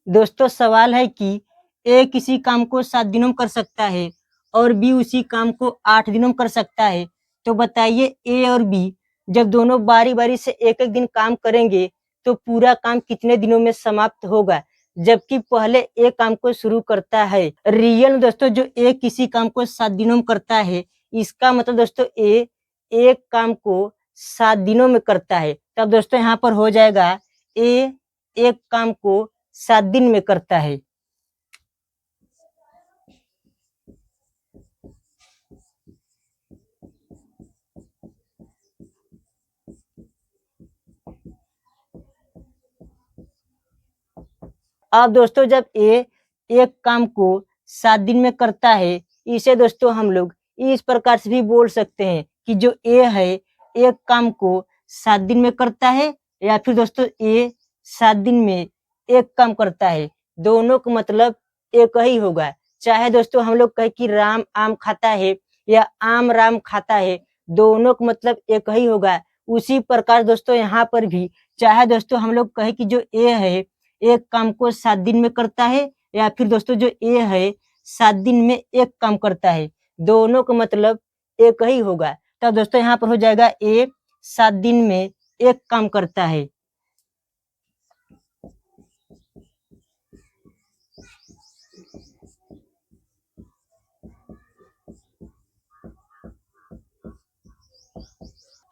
दोस्तों सवाल है कि ए किसी काम को 7 दिनों में कर सकता है और बी उसी काम को 8 दिनों में कर सकता है। तो बताइए ए और बी जब दोनों बारी-बारी से एक-एक दिन काम करेंगे तो पूरा काम कितने दिनों में समाप्त होगा? जबकि पहले ए काम को शुरू करता है। रियल में दोस्तों जो ए किसी काम को 7 दिनों में करता है, इसका मतलब दोस्तों ए एक काम को 7 दिनों में करता है। तब दोस्तों यहाँ पर हो जाएगा ए एक काम को 7 दिन में करता है। अब दोस्तों जब ए एक काम को 7 दिन में करता है, इसे दोस्तों हम लोग इस प्रकार से भी बोल सकते हैं कि जो ए है, एक काम को 7 दिन में करता है या फिर दोस्तों ए 7 दिन में एक काम करता है। दोनों का मतलब एक ही होगा। चाहे दोस्तों हम लोग कहें कि राम आम खाता है या आम राम खाता है, दोनों का मतलब एक ही होगा। उसी प्रकार दोस्तों यहाँ पर भी चाहे दोस्तों हम लोग कहें कि जो ए है एक काम को 7 दिन में करता है या फिर दोस्तों जो ए है 7 दिन में एक काम करता है। दोनों का मतलब एक ही होगा। तब दोस्तों यहाँ पर हो जाएगा ए 7 दिन में एक काम करता है।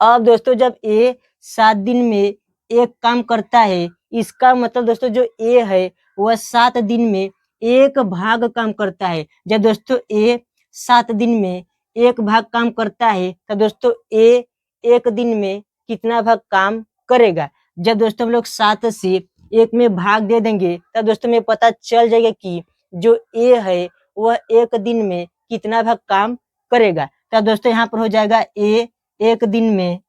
अब दोस्तों जब ए 7 दिन में एक काम करता है, इसका मतलब दोस्तों जो ए है वह 7 दिन में एक भाग काम करता है। जब दोस्तों ए 7 दिन में एक भाग काम करता है, तो दोस्तों ए एक दिन में कितना भाग काम करेगा? जब दोस्तों हम लोग 7 से 1 में भाग दे देंगे, तब दोस्तों हमें पता चल जाएगा कि जो ए है वह एक दिन में कितना भाग काम करेगा। तब दोस्तों यहाँ पर हो जाएगा ए एक दिन में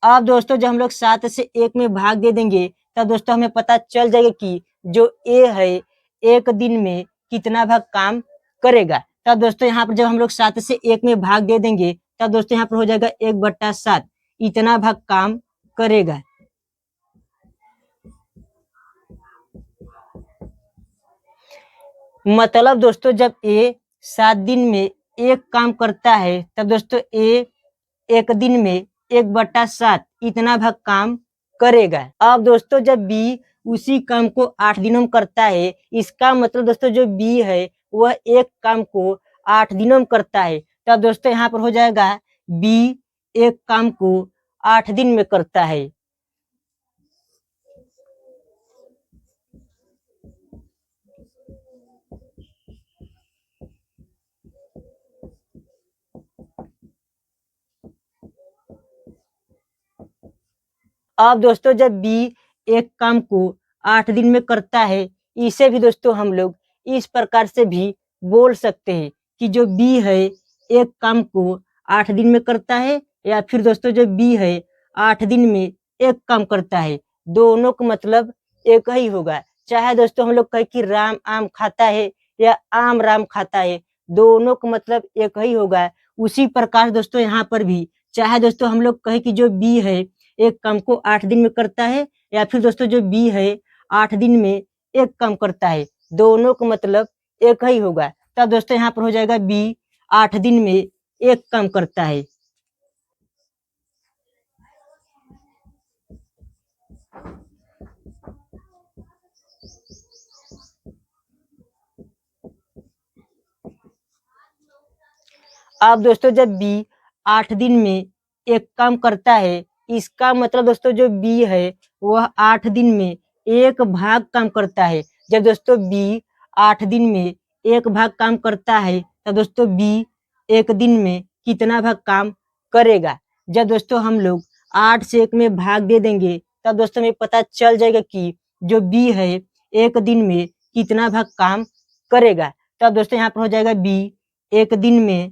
अब दोस्तों जब हम लोग 7 से 1 में भाग दे देंगे, तब दोस्तों हमें पता चल जाएगा कि जो ए है, एक दिन में कितना भाग काम करेगा। तब दोस्तों यहाँ पर जब हम लोग 7 से 1 में भाग दे देंगे, तब दोस्तों यहाँ पर हो जाएगा 1/7 इतना भाग काम करेगा। मतलब दोस्तों जब ए 7 दिन में एक काम करता है, तब दोस्तों ए एक दिन में 1/7 इतना भाग काम करेगा। अब दोस्तों जब बी उसी काम को 8 दिनों में करता है, इसका मतलब दोस्तों जो बी है वह एक काम को 8 दिनों में करता है। तब दोस्तों यहाँ पर हो जाएगा बी एक काम को 8 दिन में करता है। अब दोस्तों जब बी एक काम को 8 दिन में करता है, इसे भी दोस्तों हम लोग इस प्रकार से भी बोल सकते हैं कि जो बी है एक काम को 8 दिन में करता है या फिर दोस्तों जो बी है 8 दिन में एक काम करता है। दोनों का मतलब एक ही होगा। चाहे दोस्तों हम लोग कहें कि राम आम खाता है या आम राम खाता है, दोनों का मतलब एक ही होगा। उसी प्रकार दोस्तों यहाँ पर भी चाहे दोस्तों हम लोग कहें कि जो बी है एक काम को 8 दिन में करता है या फिर दोस्तों जो बी है 8 दिन में एक काम करता है। दोनों का मतलब एक ही होगा। तब दोस्तों यहाँ पर हो जाएगा बी 8 दिन में एक काम करता है। अब दोस्तों जब बी 8 दिन में एक काम करता है, इसका मतलब दोस्तों जो बी है वह 8 दिन में एक भाग काम करता है। जब दोस्तों बी 8 दिन में एक भाग काम करता है, तो दोस्तों बी एक दिन में कितना भाग काम करेगा? जब दोस्तों हम लोग 8 से 1 में भाग दे देंगे, तब दोस्तों हमें पता चल जाएगा कि जो बी है एक दिन में कितना भाग काम करेगा। तब दोस्तों यहाँ पर हो जाएगा बी एक दिन में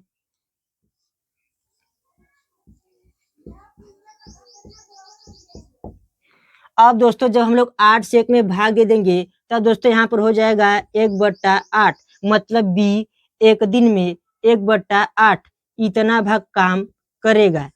अब दोस्तों जब हम लोग 8 से 1 में भाग दे देंगे, तब दोस्तों यहाँ पर हो जाएगा 1/8 मतलब बी एक दिन में 1/8 इतना भाग काम करेगा।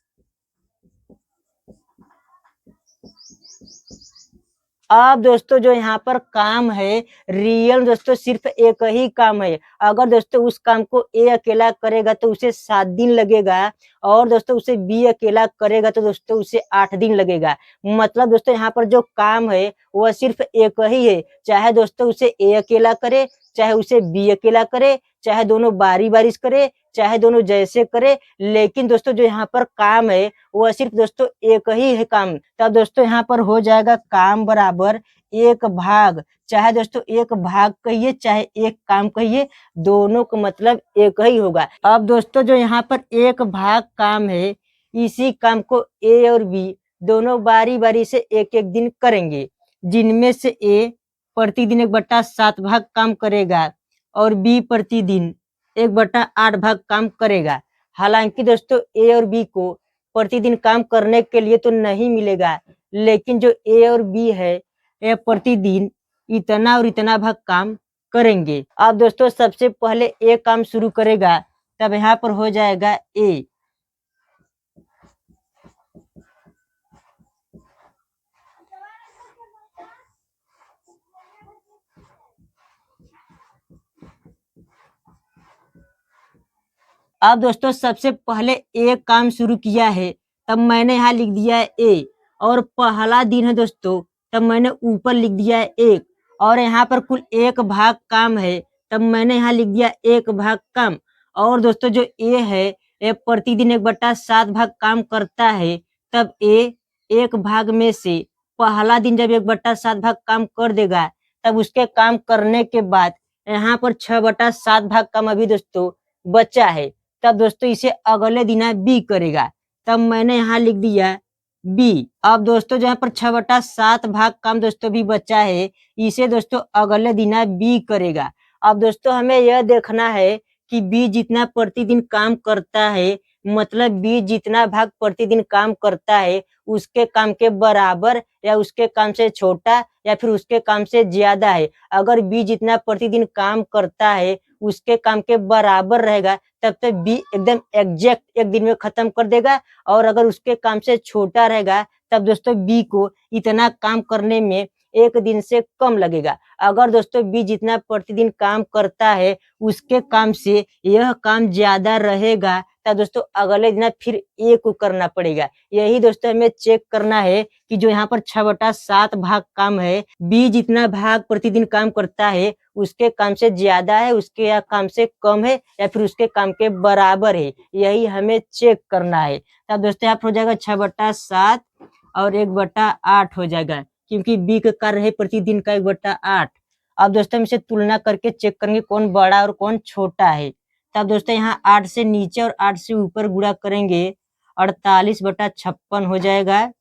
अब दोस्तों जो यहाँ पर काम है, रियल दोस्तों सिर्फ एक ही काम है। अगर दोस्तों उस काम को ए अकेला करेगा तो उसे 7 दिन लगेगा और दोस्तों उसे बी अकेला करेगा तो दोस्तों उसे 8 दिन लगेगा। मतलब दोस्तों यहाँ पर जो काम है वह सिर्फ एक ही है। चाहे दोस्तों उसे ए अकेला करे, चाहे उसे बी अकेला करे, चाहे दोनों बारी-बारी से करे, चाहे दोनों जैसे करे, लेकिन दोस्तों जो यहाँ पर काम है वह सिर्फ दोस्तों एक ही है काम। तब दोस्तों यहाँ पर हो जाएगा काम बराबर एक भाग, चाहे दोस्तों एक भाग कहिए चाहे एक काम कहिए, दोनों का मतलब एक ही होगा। अब दोस्तों जो यहाँ पर एक भाग काम है, इसी काम को ए और बी दोनों बारी-बारी से एक-एक दिन करेंगे, जिनमें से ए प्रतिदिन 1/7 भाग काम करेगा और बी प्रतिदिन 1/8 भाग काम करेगा। हालांकि दोस्तों ए और बी को प्रतिदिन काम करने के लिए तो नहीं मिलेगा, लेकिन जो ए और बी है, ये प्रतिदिन इतना और इतना भाग काम करेंगे। अब दोस्तों सबसे पहले ए काम शुरू करेगा, तब यहाँ पर हो जाएगा ए। अब दोस्तों सबसे पहले ए काम शुरू किया है, तब मैंने यहाँ लिख दिया है ए और पहला दिन है दोस्तों, तब मैंने ऊपर लिख दिया है 1 और यहाँ पर कुल 1 भाग काम है, तब मैंने यहाँ लिख दिया 1 भाग काम। और दोस्तों जो ए है, ये प्रतिदिन 1/7 भाग काम करता है, तब ए 1 भाग में से पहला दिन जब 1/7 भाग काम कर देगा, तब उसके काम करने के बाद यहाँ पर 6/7 भाग काम अभी दोस्तों बचा है। तब दोस्तों इसे अगले दिन बी करेगा, तब मैंने यहाँ लिख दिया बी। अब दोस्तों जहाँ पर 6/7 भाग काम दोस्तों भी बचा है, इसे दोस्तों अगले दिन बी करेगा। अब दोस्तों हमें यह देखना है कि बी जितना प्रतिदिन काम करता है, मतलब बी जितना भाग प्रतिदिन काम करता है, उसके काम के बराबर या उसके काम से छोटा या फिर उसके काम से ज्यादा है। अगर बी जितना प्रतिदिन काम करता है उसके काम के बराबर रहेगा, तब तक बी एकदम एग्जैक्ट 1 दिन में खत्म कर देगा और अगर उसके काम से छोटा रहेगा, तब दोस्तों बी को इतना काम करने में 1 दिन से कम लगेगा। अगर दोस्तों बी जितना प्रतिदिन काम करता है, उसके काम से यह काम ज्यादा रहेगा, तब दोस्तों अगले दिन फिर ए को करना पड़ेगा। यही दोस्तों हमें चेक करना है कि जो यहाँ पर 6/7 भाग काम है, बी जितना भाग प्रतिदिन काम करता है, उसके काम से ज्यादा है, उसके या काम से कम है या फिर उसके काम के बराबर है। यही हमें चेक करना है। तब दोस्तों यहाँ पर हो जाएगा 6/7 और 1/8 हो जाएगा, क्योंकि बी का कार्य है प्रतिदिन का 1/8। अब दोस्तों हम इसे तुलना करके चेक करेंगे कौन बड़ा और कौन छोटा है। तब दोस्तों यहाँ 8 से नीचे और 8 से ऊपर गुणा करेंगे, 48/56 हो जाएगा।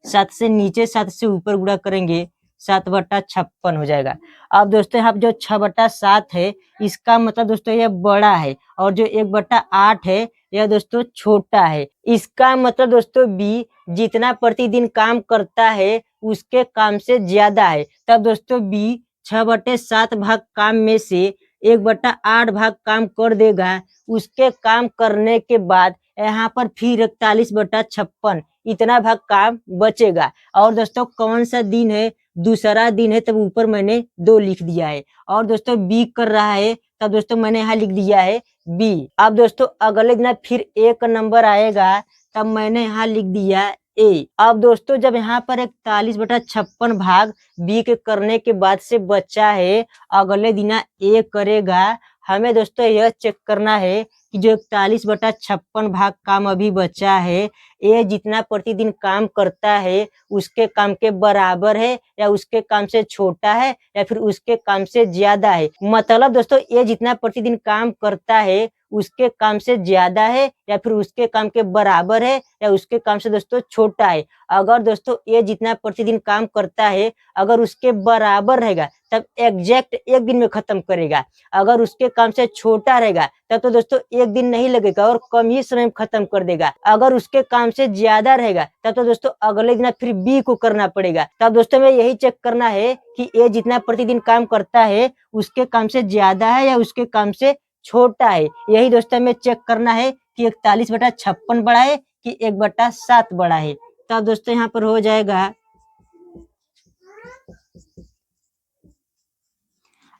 7 से नीचे 7 से ऊपर गुणा करेंगे, 7/56 हो जाएगा। अब दोस्तों यहाँ जो 6/7 है, इसका मतलब दोस्तों यह बड़ा है और जो 1/8 है, यह दोस्तों छोटा है। इसका मतलब दोस्तों बी जितना प्रतिदिन काम करता है, उसके काम से ज्यादा है। तब दोस्तों बी 6/7 भाग काम में से 1/8 भाग काम कर देगा। उसके काम करने के बाद यहाँ पर फिर 41/56 इतना भाग काम बचेगा। और दोस्तों कौन सा दिन है, दूसरा दिन है, तब ऊपर मैंने 2 लिख दिया है। और दोस्तों बी कर रहा है, तब दोस्तों मैंने यहाँ लिख दिया है बी। अब दोस्तों अगले दिन फिर 1 नंबर आएगा, तब मैंने यहाँ लिख दिया ए। अब दोस्तों जब यहाँ पर 41/56 भाग बी के करने के बाद से बचा है, अगले दिन ए करेगा। हमें दोस्तों यह चेक करना है कि जो 41/56 भाग काम अभी बचा है, ये जितना प्रतिदिन काम करता है, उसके काम के बराबर है या उसके काम से छोटा है या फिर उसके काम से ज्यादा है। मतलब दोस्तों ये जितना प्रतिदिन काम करता है, उसके काम से ज्यादा है या फिर उसके काम के बराबर है या उसके काम से दोस्तों छोटा है। अगर दोस्तों ये जितना प्रतिदिन काम करता है, अगर उसके बराबर रहेगा, तब एग्जैक्ट 1 दिन में खत्म करेगा। अगर उसके काम से छोटा रहेगा, तब तो दोस्तों 1 दिन नहीं लगेगा और कम ही समय में खत्म कर देगा। अगर उसके काम से ज्यादा रहेगा, तब तो दोस्तों अगले दिन फिर बी को करना पड़ेगा। तब दोस्तों में यही चेक करना है कि ए जितना प्रतिदिन काम करता है, उसके काम से ज्यादा है या उसके काम से छोटा है। यही दोस्तों में चेक करना है कि 41/56 बड़ा है कि 1/7 बड़ा है। तब दोस्तों यहाँ पर हो जाएगा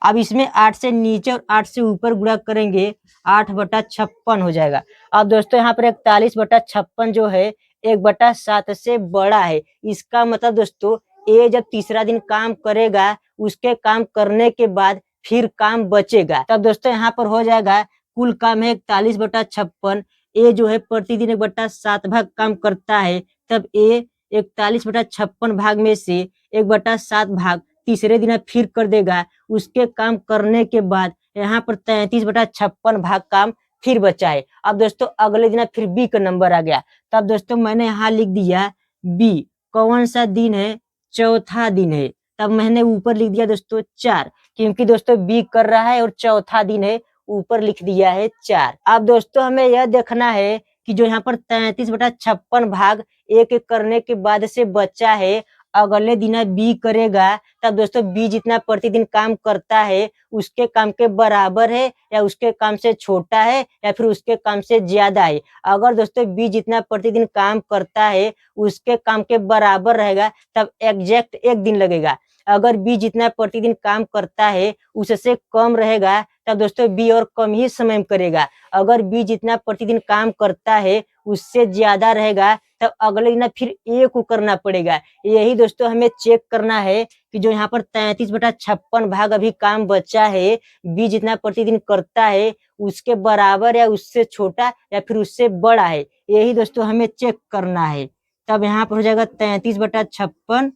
अब इसमें 8 से नीचे और 8 से ऊपर गुणा करेंगे 8/56 हो जाएगा। अब दोस्तों यहाँ पर 41/56 जो है 1/7 से बड़ा है। इसका मतलब दोस्तों ये जब तीसरा दिन काम करेगा, उसके काम करने के बाद फिर काम बचेगा। तब दोस्तों यहाँ पर हो जाएगा कुल काम है 41/56। ये जो है प्रतिदिन 1/7 भाग काम करता है, तब ये 41/56 भाग में से 1/7 भाग तीसरे दिन फिर कर देगा। उसके काम करने के बाद यहाँ पर 33/56 भाग काम फिर बचा है। अब दोस्तों अगले दिन फिर बी का नंबर आ गया। तब दोस्तों मैंने यहाँ लिख दिया बी कौन सा दिन है, चौथा दिन है। तब मैंने ऊपर लिख दिया दोस्तों 4, क्योंकि दोस्तों बी कर रहा है और चौथा दिन है, ऊपर लिख दिया है 4। अब दोस्तों हमें यह देखना है कि जो यहाँ पर 33/56 भाग एक एक करने के बाद से बचा है, अगले दिन बी करेगा। तब दोस्तों बी जितना प्रतिदिन काम करता है उसके काम के बराबर है या उसके काम से छोटा है या फिर उसके काम से ज्यादा है। अगर दोस्तों बी जितना प्रतिदिन काम करता है उसके काम के बराबर रहेगा तब एग्जैक्ट 1 दिन लगेगा। अगर बी जितना प्रतिदिन काम करता है उससे कम रहेगा तब दोस्तों बी और कम ही समय में करेगा। अगर बी जितना प्रतिदिन काम करता है उससे ज्यादा रहेगा तब अगले दिन फिर ए को करना पड़ेगा। यही दोस्तों हमें चेक करना है कि जो यहाँ पर 33/56 भाग अभी काम बचा है, बी जितना प्रतिदिन करता है उसके बराबर या उससे छोटा या फिर उससे बड़ा है। यही दोस्तों हमें चेक करना है। तब यहाँ पर हो जाएगा 33/56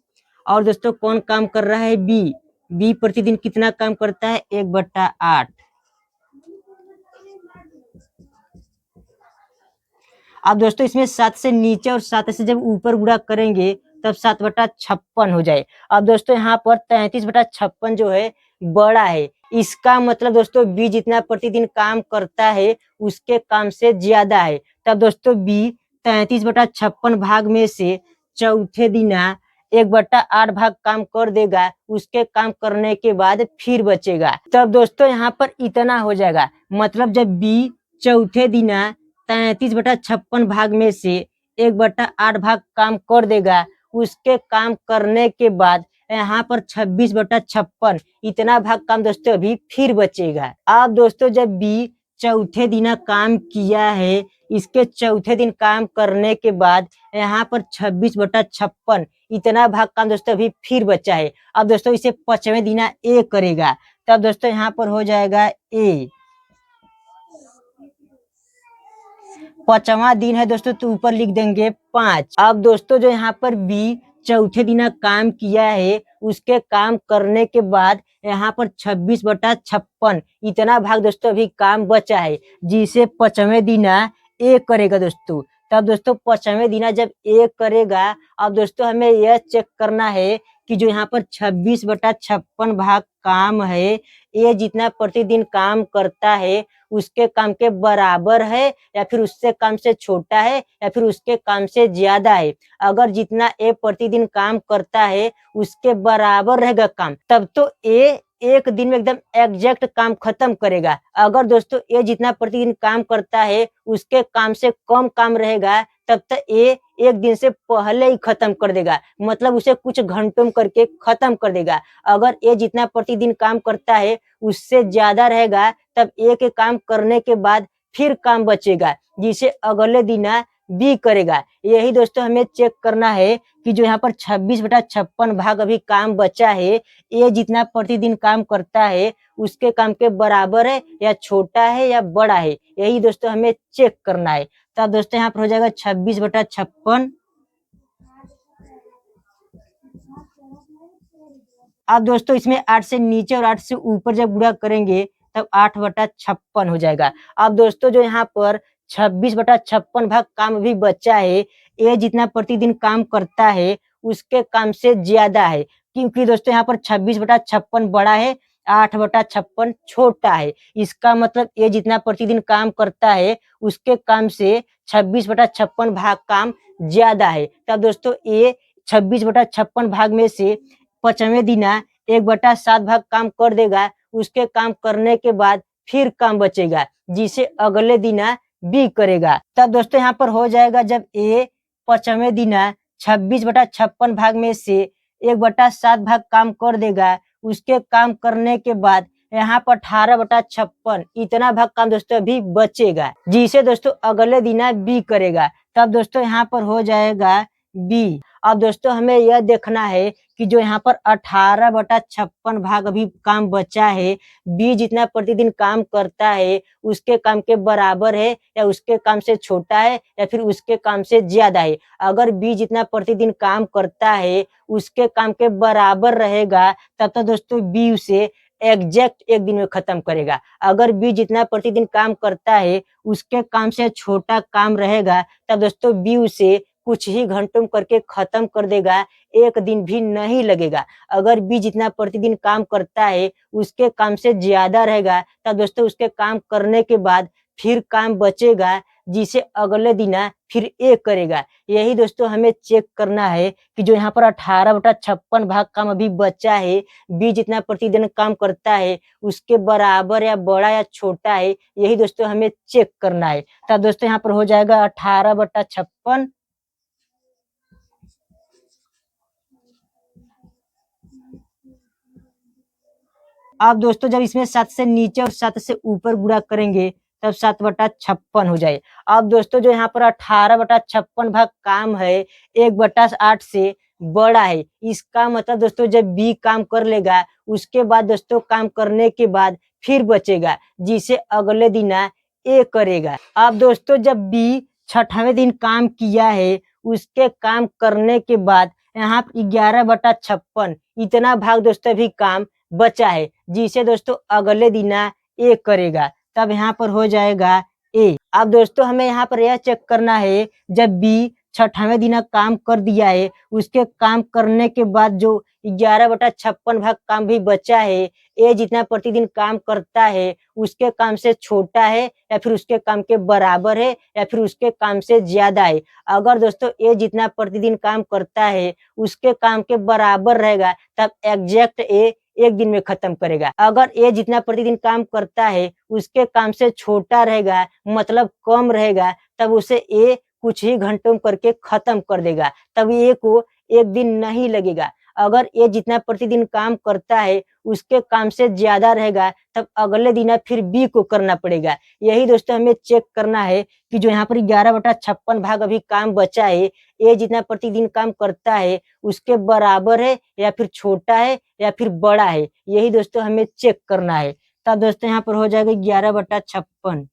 और दोस्तों कौन काम कर रहा है, बी। बी प्रतिदिन कितना काम करता है, 1/8। अब दोस्तों इसमें 7 से नीचे और 7 से जब ऊपर गुणा करेंगे तब 7/56 हो जाए। अब दोस्तों यहाँ पर 33/56 जो है बड़ा है। इसका मतलब दोस्तों बी जितना प्रतिदिन काम करता है उसके काम से ज्यादा है। तब दोस्तों बी 33/56 भाग में से चौथे दिना 1/8 भाग काम कर देगा। उसके काम करने के बाद फिर बचेगा। तब दोस्तों यहाँ पर इतना हो जाएगा। मतलब जब बी चौथे दिना 33/56 भाग में से 1/8 भाग काम कर देगा, उसके काम करने के बाद यहाँ पर 26/56 इतना भाग काम दोस्तों अभी फिर बचेगा। अब दोस्तों जब बी चौथे दिन काम किया है, इसके चौथे दिन काम करने के बाद यहाँ पर 26/56 इतना भाग काम दोस्तों अभी फिर बचा है। अब दोस्तों इसे 5वें दिन ए करेगा। तब दोस्तों यहाँ पर हो जाएगा ए। 5वां दिन है दोस्तों तो ऊपर लिख देंगे 5। अब दोस्तों जो यहाँ पर बी चौथे दिन काम किया है उसके काम करने के बाद यहाँ पर 26/56 इतना भाग दोस्तों अभी काम बचा है, जिसे 5वें दिन ए करेगा दोस्तों। तब दोस्तों 5वें दिन जब ए करेगा, अब दोस्तों हमें यह चेक करना है कि जो यहाँ पर 26/56 भाग काम है, ये जितना प्रतिदिन काम करता है उसके काम के बराबर है या फिर उससे काम से छोटा है या फिर उसके काम से ज्यादा है। अगर जितना ए प्रतिदिन काम करता है उसके बराबर रहेगा काम, तब तो ए 1 दिन में एकदम एग्जैक्ट काम खत्म करेगा। अगर दोस्तों ए जितना प्रतिदिन काम करता है उसके काम से कम काम रहेगा तब तक ए 1 दिन से पहले ही खत्म कर देगा, मतलब उसे कुछ घंटों में करके खत्म कर देगा। अगर ए जितना प्रतिदिन काम करता है उससे ज्यादा रहेगा तब ए के काम करने के बाद फिर काम बचेगा, जिसे अगले दिन बी करेगा। यही दोस्तों हमें चेक करना है कि जो यहाँ पर 26/56 भाग अभी काम बचा है, ए जितना प्रतिदिन काम करता है उसके काम के बराबर है या छोटा है या बड़ा है। यही दोस्तों हमें चेक करना है। तब दोस्तों यहाँ पर हो जाएगा 26/56। अब दोस्तों इसमें 8 से नीचे और 8 से ऊपर जब गुणा करेंगे तब 8/56 हो जाएगा। अब दोस्तों जो यहाँ पर 26/56 भाग काम भी बचा है, ये जितना प्रतिदिन काम करता है उसके काम से ज्यादा है, क्योंकि दोस्तों यहाँ पर 26/56 बड़ा है, 8/56 छोटा है। इसका मतलब ये जितना प्रतिदिन काम करता है उसके काम से 26/56 भाग काम ज्यादा है। तब दोस्तों ये 26/56 भाग में से 5वें दिन 1/7 भाग काम कर देगा। उसके काम करने के बाद फिर काम बचेगा, जिसे अगले दिन बी करेगा। तब दोस्तों यहाँ पर हो जाएगा जब ए 5वें दिन 26/56 भाग में से 1/7 भाग काम कर देगा, उसके काम करने के बाद यहाँ पर 18/56 इतना भाग काम दोस्तों अभी बचेगा, जिसे दोस्तों अगले दिन बी करेगा। तब दोस्तों यहाँ पर हो जाएगा बी। अब दोस्तों हमें यह देखना है कि जो यहाँ पर 18/56 भाग अभी काम बचा है, बी जितना प्रतिदिन काम करता है उसके काम के बराबर है या उसके काम से छोटा है या फिर उसके काम से ज्यादा है। अगर बी जितना प्रतिदिन काम करता है उसके काम के बराबर रहेगा, तब तो दोस्तों बी उसे एग्जैक्ट एक दिन में खत्म करेगा। अगर बी जितना प्रतिदिन काम करता है उसके काम से छोटा काम रहेगा, तब दोस्तों बी उसे कुछ ही घंटों में करके खत्म कर देगा, एक दिन भी नहीं लगेगा। अगर बी जितना प्रतिदिन काम करता है उसके काम से ज्यादा रहेगा, तब दोस्तों उसके काम करने के बाद फिर काम बचेगा, जिसे अगले दिन फिर ए करेगा। यही दोस्तों हमें चेक करना है कि जो यहाँ पर 18/56 भाग काम अभी बचा है, बी जितना प्रतिदिन काम करता है उसके बराबर या बड़ा या छोटा है, यही दोस्तों हमें चेक करना है। तब दोस्तों यहाँ पर हो जाएगा 18/56। अब दोस्तों जब इसमें 7 से नीचे और 7 से ऊपर गुणा करेंगे तब 7/56 हो जाए। अब दोस्तों जो यहाँ पर 18/56 भाग काम है 1/8 से बड़ा है। इसका मतलब दोस्तों जब बी काम कर लेगा उसके बाद दोस्तों काम करने के बाद फिर बचेगा, जिसे अगले दिन ए करेगा। अब दोस्तों जब बी छठवें दिन काम किया है उसके काम करने के बाद यहाँ 11/56 इतना भाग दोस्तों भी काम बचा है, जिसे दोस्तों अगले दिन ए करेगा। तब यहाँ पर हो जाएगा ए। अब दोस्तों हमें यहाँ पर यह चेक करना है, जब बी छठवें दिन काम कर दिया है उसके काम करने के बाद जो 11/56 भाग काम भी बचा है, ए जितना प्रतिदिन काम करता है उसके काम से छोटा है या फिर उसके काम के बराबर है या फिर उसके काम से ज्यादा है। अगर दोस्तों ए जितना प्रतिदिन काम करता है उसके काम के बराबर रहेगा, तब एग्जैक्ट ए एक दिन में खत्म करेगा। अगर ए जितना प्रतिदिन काम करता है उसके काम से छोटा रहेगा, मतलब कम रहेगा, तब उसे ए कुछ ही घंटों में करके खत्म कर देगा, तब ए को एक दिन नहीं लगेगा। अगर ए जितना प्रतिदिन काम करता है उसके काम से ज्यादा रहेगा, तब अगले दिन फिर बी को करना पड़ेगा। यही दोस्तों हमें चेक करना है कि जो यहाँ पर 11/56 भाग अभी काम बचा है, ए जितना प्रतिदिन काम करता है उसके बराबर है या फिर छोटा है या फिर बड़ा है, यही दोस्तों हमें चेक करना है। तब दोस्तों यहाँ पर हो जाएगा 11/56।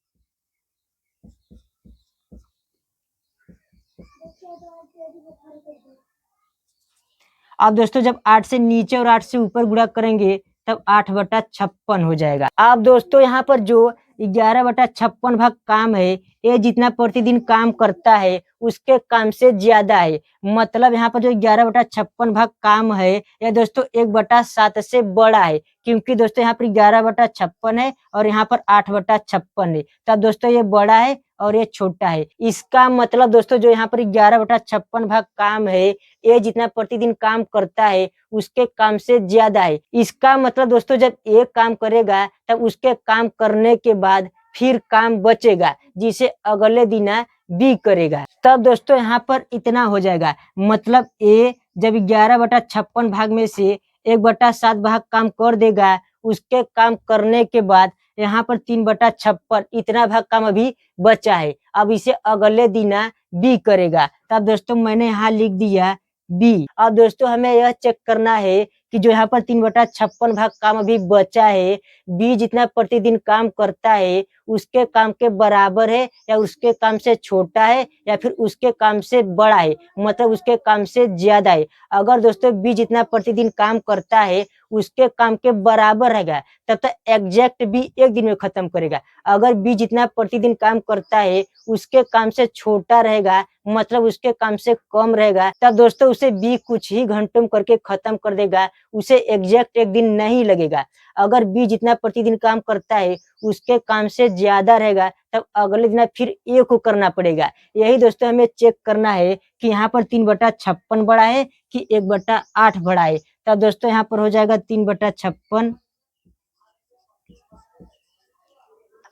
अब दोस्तों जब 8 से नीचे और 8 से ऊपर गुणा करेंगे तब 8/56 हो जाएगा। अब दोस्तों यहाँ पर जो 11/56 भाग काम है, ये जितना प्रतिदिन काम करता है उसके काम से ज्यादा है। मतलब यहाँ पर जो 11/56 भाग काम है यह दोस्तों 1/7 से बड़ा है, क्योंकि दोस्तों यहाँ पर 11/56 है और यहाँ पर 8/56 है। तब दोस्तों ये बड़ा है और ये छोटा है। इसका मतलब दोस्तों जो यहाँ पर 11/56 भाग काम है, ये जितना प्रतिदिन काम करता है उसके काम से ज्यादा है। इसका मतलब दोस्तों जब एक काम करेगा तब उसके काम करने के बाद फिर काम बचेगा, जिसे अगले दिन बी करेगा। तब दोस्तों यहाँ पर इतना हो जाएगा, मतलब ए जब 11/56 भाग में से 1/7 भाग काम कर देगा, उसके काम करने के बाद यहाँ पर 3/56 इतना भाग काम अभी बचा है, अब इसे अगले दिन बी करेगा। तब दोस्तों मैंने यहाँ लिख दिया बी। अब दोस्तों हमें यह चेक करना है कि जो यहाँ पर 3/56 भाग काम अभी बचा है, बी जितना प्रतिदिन काम करता है उसके काम के बराबर है या उसके काम से छोटा है या फिर उसके काम से बड़ा है, मतलब उसके काम से ज्यादा है। अगर दोस्तों बी जितना प्रतिदिन काम करता है उसके काम के बराबर रहेगा, तब तक एग्जैक्ट बी एक दिन में खत्म करेगा। अगर बी जितना प्रतिदिन काम करता है उसके काम से छोटा रहेगा, मतलब उसके काम से कम रहेगा, तब दोस्तों उसे बी कुछ ही घंटों में करके खत्म कर देगा, उसे एग्जैक्ट एक दिन नहीं लगेगा। अगर बी जितना प्रतिदिन काम करता है उसके काम से ज्यादा रहेगा, तब अगले दिन फिर ए को करना पड़ेगा। यही दोस्तों हमें चेक करना है कि यहाँ पर 3/56 बड़ा है कि 1/8 बड़ा है। तब दोस्तों यहाँ पर हो जाएगा 3/56।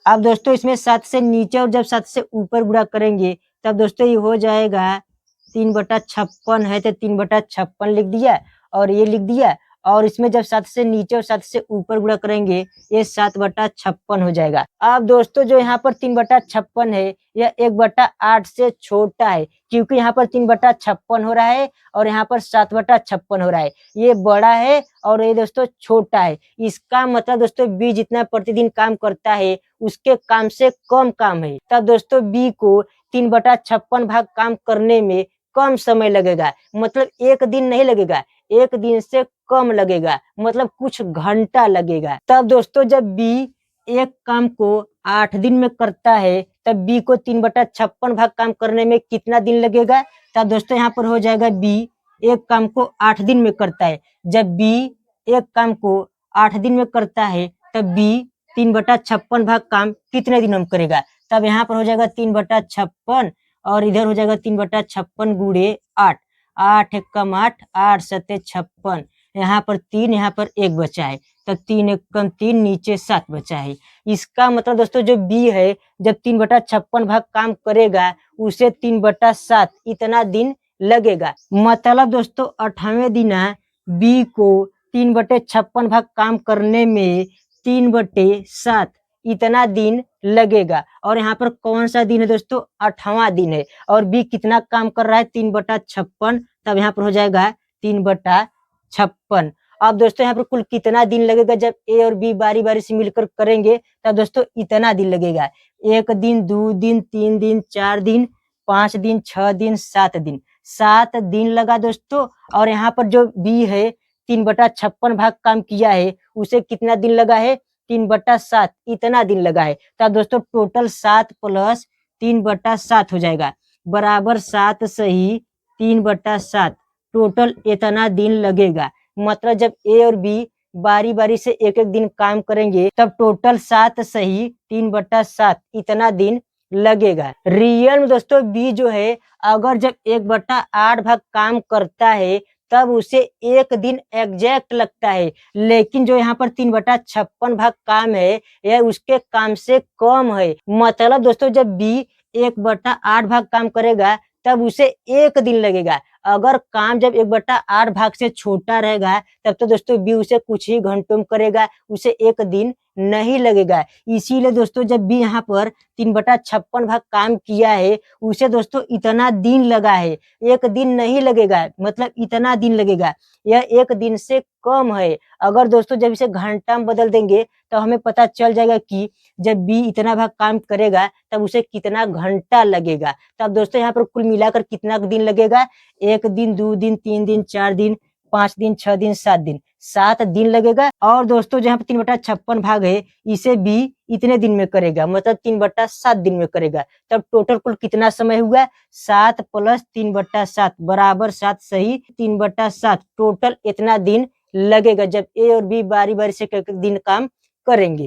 अब दोस्तों इसमें 7 से नीचे और जब 7 से ऊपर गुणा करेंगे तब दोस्तों ये हो जाएगा 3/56 है तो 3/56 लिख दिया और ये लिख दिया। और इसमें जब 7 से नीचे और 7 से ऊपर गुणा करेंगे ये 7/56 हो जाएगा। अब दोस्तों जो यहाँ पर 3/56 है यह 1/8 से छोटा है, क्योंकि यहाँ पर 3/56 हो रहा है और यहाँ पर 7/56 हो रहा है। ये बड़ा है और ये दोस्तों छोटा है। इसका मतलब दोस्तों बी जितना प्रतिदिन काम करता है उसके काम से कम काम है। तब दोस्तों बी को 3/56 भाग काम करने में कम समय लगेगा, मतलब एक दिन नहीं लगेगा, एक दिन से कम लगेगा, मतलब कुछ घंटा लगेगा। तब दोस्तों जब बी एक काम को 8 दिन में करता है तब बी को 3/56 भाग काम करने में कितना दिन लगेगा। तब दोस्तों यहाँ पर हो जाएगा बी एक काम को 8 दिन में करता है। जब बी एक काम को 8 दिन में करता है तब बी 3/56 भाग काम कितने दिन में करेगा। तब यहाँ पर हो जाएगा 3/56 और इधर हो जाएगा 3/56 गुणे 8, 8 एकम 8, 8 सत्ते 56, यहाँ पर 3, यहाँ पर 1 बचा है, तब 3 एकम 3, नीचे 7 बचा है। इसका मतलब दोस्तों जो बी है जब 3/56 भाग काम करेगा उसे 3/7 इतना दिन लगेगा। मतलब दोस्तों 8वें दिन बी को 3/56 भाग काम करने में 3/7 इतना दिन लगेगा। और यहाँ पर कौन सा दिन है दोस्तों, 8वां दिन है। और बी कितना काम कर रहा है 3/56, तब यहाँ पर हो जाएगा 3/56। अब दोस्तों यहाँ पर कुल कितना दिन लगेगा जब ए और बी बारी बारी से मिलकर करेंगे, तब दोस्तों इतना दिन लगेगा। 1 दिन, 2 दिन, 3 दिन, 4 दिन, 5 दिन, 6 दिन, 7 दिन, 7 दिन लगा दोस्तों। और यहाँ पर जो बी है 3/56 भाग काम किया है उसे कितना दिन लगा है, 3/7 इतना दिन लगा है। तब दोस्तों टोटल 7 प्लस 3/7 हो जाएगा बराबर 7 सही 3/7, टोटल इतना दिन लगेगा। मतलब जब ए और बी बारी बारी से एक एक दिन काम करेंगे तब टोटल 7 सही 3/7 इतना दिन लगेगा। रियल में दोस्तों बी जो है अगर जब 1/8 भाग काम करता है तब उसे एक दिन एग्जैक्ट लगता है, लेकिन जो यहाँ पर 3/56 भाग काम है यह उसके काम से कम है। मतलब दोस्तों जब बी 1/8 भाग काम करेगा तब उसे एक दिन लगेगा। अगर काम जब 1/8 भाग से छोटा रहेगा तब तो दोस्तों बी उसे कुछ ही घंटों में करेगा, उसे एक दिन नहीं लगेगा। इसीलिए दोस्तों जब बी यहाँ पर 3/56 भाग काम किया है उसे दोस्तों इतना दिन लगा है, एक दिन नहीं लगेगा, मतलब इतना दिन लगेगा, यह एक दिन से कम है। अगर दोस्तों जब इसे घंटा में बदल देंगे तो हमें पता चल जाएगा कि जब बी इतना भाग काम करेगा तब उसे कितना घंटा लगेगा। तब दोस्तों यहाँ पर कुल मिलाकर कितना दिन लगेगा, 1 दिन, 2 दिन, 3 दिन, 4 दिन, 5 दिन, 6 दिन, 7 दिन, 7 दिन लगेगा। और दोस्तों जहाँ पर 3/56 भाग है इसे बी इतने दिन में करेगा, मतलब 3/7 दिन में करेगा। तब टोटल कुल कितना समय हुआ, 7 प्लस 3/7 बराबर 7 सही 3/7, टोटल इतना दिन लगेगा जब ए और बी बारी बारी से एक दिन काम करेंगे।